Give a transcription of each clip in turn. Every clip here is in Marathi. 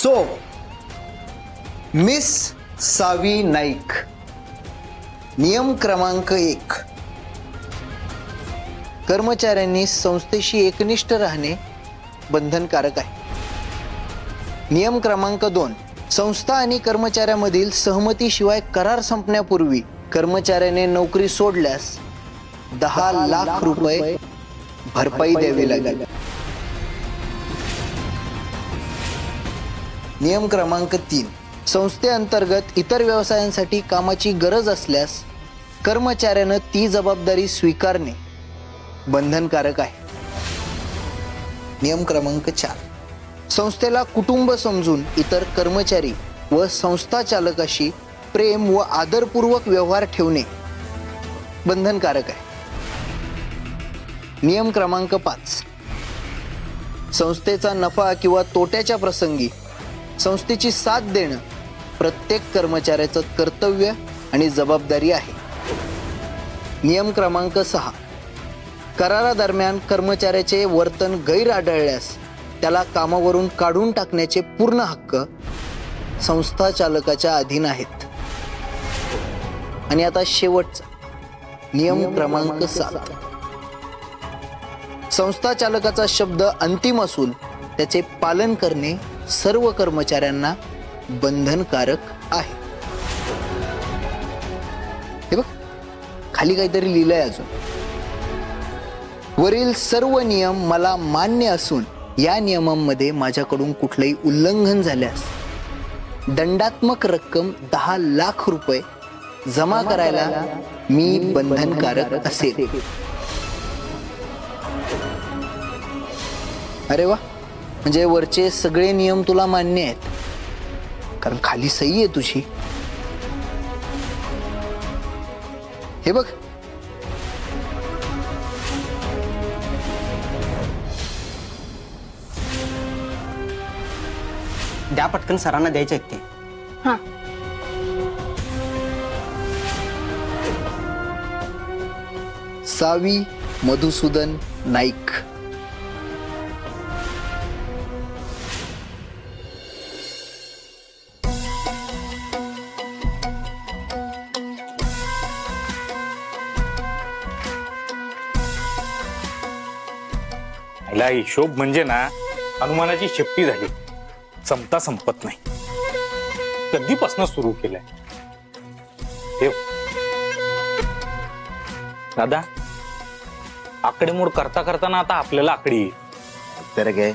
सो मिस सावी नाईक, नियम क्रमांक 1, कर्मचाऱ्यांनी संस्थेशी एकनिष्ठ राहणे बंधनकारक आहे. नियम क्रमांक 2, संस्था आणि कर्मचाऱ्यामधील सहमतीशिवाय करार संपण्यापूर्वी कर्मचाऱ्याने नोकरी सोडल्यास 10 लाख रुपये भरपाई द्यावी लागेल. नियम क्रमांक 3, संस्थेअंतर्गत इतर व्यवसायांसाठी कामाची गरज असल्यास कर्मचाऱ्यानं ती जबाबदारी स्वीकारणे बंधनकारक आहे. नियम क्रमांक 4, संस्थेला कुटुंब समजून इतर कर्मचारी व संस्था चालकाशी प्रेम व आदरपूर्वक व्यवहार ठेवणे बंधनकारक आहे. नियम क्रमांक 5, संस्थेचा नफा किंवा तोट्याच्या प्रसंगी संस्थेची साथ देणं प्रत्येक कर्मचाऱ्याचं कर्तव्य आणि जबाबदारी आहे. नियम क्रमांक 6, करारादरम्यान कर्मचाऱ्याचे वर्तन गैर आढळल्यास त्याला कामावरून काढून टाकण्याचे पूर्ण हक्क संस्था चालकाच्या अधीन आहेत. आणि आता शेवटचा नियम क्रमांक 7, संस्था चालकाचा शब्द अंतिम असून त्याचे पालन करणे सर्व कर्मचाऱ्यांना बंधनकारक आहे. हे बघ, खाली काहीतरी लिहिलंय अजून. वरील सर्व नियम मला मान्य असून या नियमांमध्ये माझ्याकडून कुठलंही उल्लंघन झाल्यास दंडात्मक रक्कम 10 लाख रुपये जमा करायला मी बंधनकारक असेल. अरे वा, म्हणजे वरचे सगळे नियम तुला मान्य आहेत, कारण खाली सही आहे तुझी. हे बघ, द्या पटकन, सरांना द्यायचे आहेत ते. हां. सावी मधुसूदन नाईक. पहिला हिशोब म्हणजे ना हनुमानाची शेपटी झाली, संपता संपत नाही. कधीपासून सुरू केलंय हे दादा. आकडेमोड करता करताना आता आपल्याला आकडी येईल. तर काय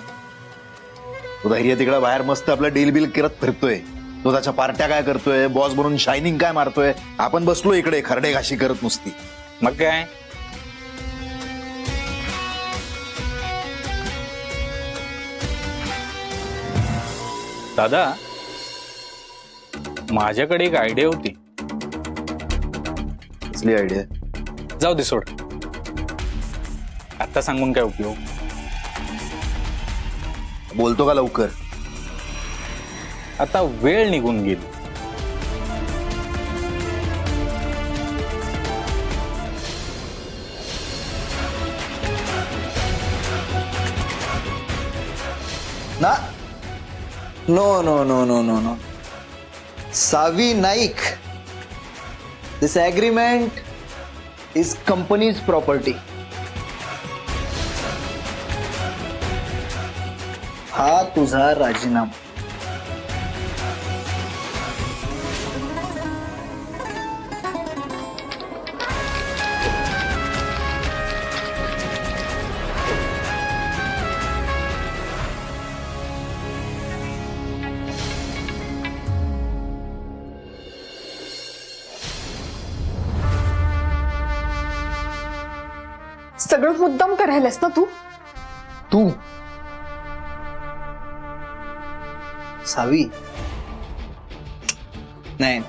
तो धैर्य तिकडे बाहेर मस्त आपलं डील बिल करत फिरतोय, तो त्याच्या पार्ट्या काय करतोय, बॉस बनून शायनिंग काय मारतोय. आपण बसलो इकडे खरडे घाशी करत नुसती. मग काय, दादा माझ्याकडे एक आयडिया होती. कसली आयडिया? जाऊ दे, सोड. आता सांगून काय उपयोग. बोलतो का लवकर? आता वेळ निघून गेली. ना, no no no no no no, Savi Naik, this agreement is company's property. हा तुझा राजीनामा. सगळं मुद्दाम करायलास ना तू? तू सावी, नाही,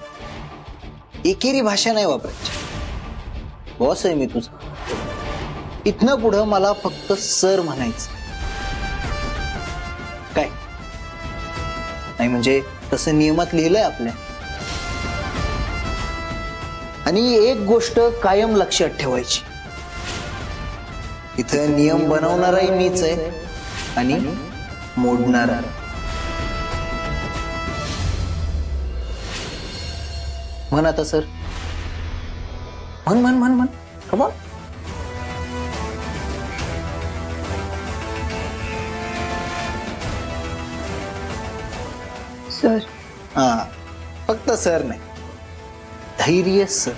एकेरी भाषा नाही वापरायची. बॉस आहे मी तुझा. इथनं पुढं मला फक्त सर म्हणायचं. काय नाही म्हणजे तसं नियमात लिहिलंय आपल्या. आणि एक गोष्ट कायम लक्षात ठेवायची, इथं नियम बनवणाराही मीच आहे आणि मोडणारा. म्हण आता सर, म्हण म्हण म्हण म्हण कमॉन. सर. हा, फक्त सर नाही, धैर्य सर.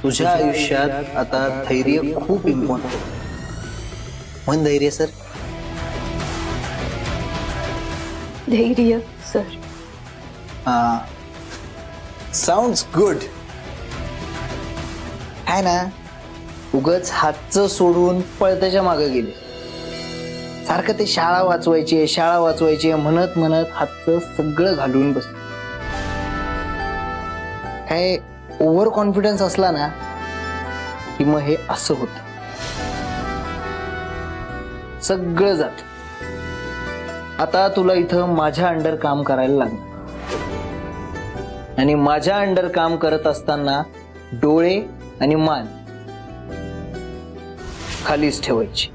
तुझ्या आयुष्यात आता धैर्य खूप इम्पॉर्टंट. म्हण धैर्य सर. धैर्य सर. हा, साऊंड्स गुड. आहे ना, उगच हातचं सोडून पळत्याच्या मागे गेले. सारखं ते शाळा वाचवायची म्हणत म्हणत हातचं सगळं घालून बसले. काय ओव्हर कॉन्फिडन्स असला ना की मग हे असं होत, सगळं जात. आता तुला इथं माझ्या अंडर काम करायला लागणार, आणि माझ्या अंडर काम करत असताना डोळे आणि मान खालीच ठेवायची,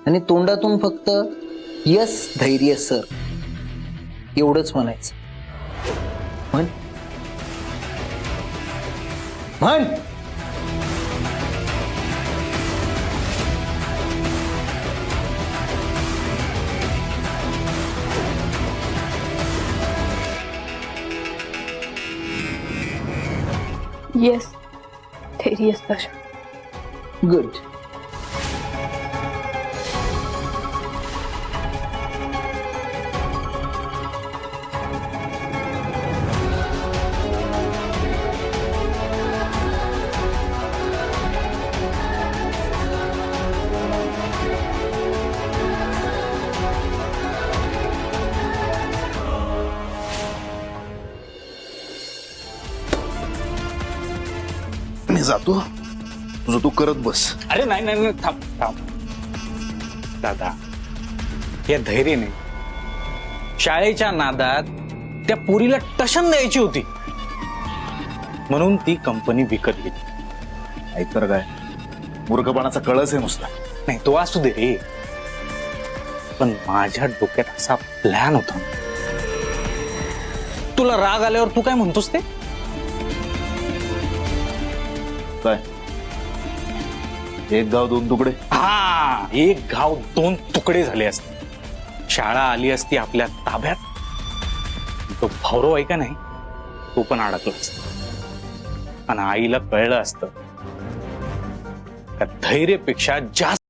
आणि तोंडातून फक्त यस धैर्य सर एवढंच म्हणायचं. म्हण म्हण. येस धैर्य सर. गुड. मी जातो, तुझं तू करत बस. अरे नाही नाही नाही, थांब थांब दादा, या धैर्याने शाळेच्या नादात त्या पोरीला टशन द्यायची होती म्हणून ती कंपनी विकत घेतली. ऐकतर काय, मूर्खपणाचा कळस आहे नुसता. नाही तो असू दे रे, पण माझ्या डोक्यात असा प्लॅन होता. तुला राग आल्यावर तू काय म्हणतोस ते? काय, एक गाव दोन तुकडे. हा, एक गाव दोन तुकडे झाले असते. शाळा आली असती आपल्या ताब्यात, तो भावरो आहे का नाही, तो पण अडकला असता, आणि आईला कळलं असतं का धैर्यपेक्षा जास्त